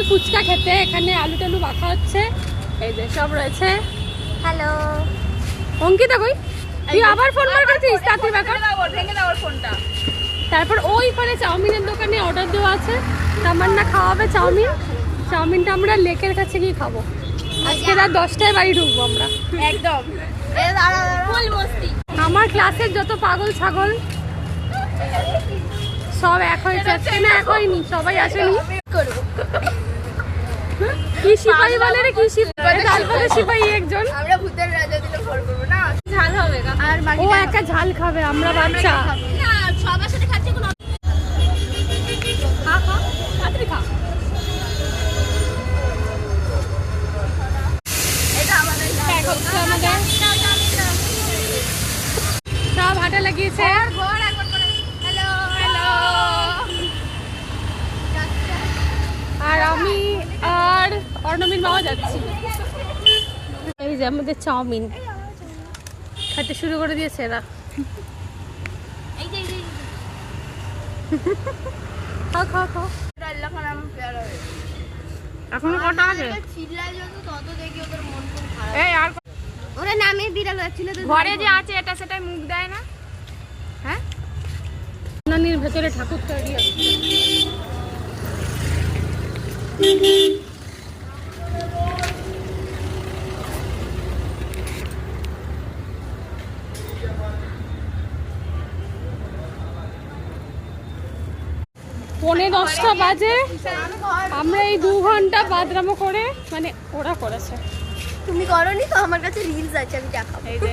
ফুচকা খেতে। এখানে আলু টালু মাখা হচ্ছে, এই যে সব রয়েছে। হ্যালো অঙ্কিতা কই? তুই আবার ফোন বার করছিস? তাড়াতাড়ি বার কর। ভেঙে দাও ওর ফোনটা। তারপর ওইখানে চাউমিনের দোকানে অর্ডার দেওয়া আছে, তামান্না খাওয়াবে চাউমিন। চাউমিনটা আমরা লেকের কাছে গিয়ে খাবো। আজকে রাত 10টায় বাড়ি ঢুকবো আমরা। একদম ফুল মস্তি। আমার ক্লাসের যত পাগল ছাগল সব এক হয়ে যাচ্ছে। না, এক হয়নি, সবাই আসেনি। কি সিপাহী বলে রে? কি সিপাহী? তারপরে সিপাহী একজন। আমরা ভূতের রাজা দিলে ভর করবো না, ঝাল হবে আর ও একা ঝাল খাবে, আমরা বাচ্চা। না সবার সাথে খাচ্ছে কোনো খা খা, তাড়াতাড়ি খা। এটা আমাদের প্যাক হচ্ছে আমাদের। সব হাঁটা লাগিয়েছে। ঘর একবার করে হ্যালো হ্যালো। আর আমি আর অর্ণবীর মাও যাচ্ছি। এই যে আমাদের চাউমিন খেতে শুরু করে দিয়েছে এরা। এই যে খাও খাও খাও। আল্লাহ খান আমার প্যারা হয়ে এখনো কটা আছে? চিল্লায় যত তত দেখি ওদের মন খুব খারাপ। এই আর ওরা নামে বিড়াল হচ্ছিল তো ঘরে যে আছে এটা সেটাই মুখ দেয় না। হ্যাঁ নানির ভেতরে ঠাকুর তৈরি আছে। পৌনে 10টা বাজে। আমরা এই 2 ঘন্টা বাদরামো করে, মানে ওরা করেছে। তুমি করনি তো, আমার কাছে রিলস আছে, আমি দেখাবো। এই যে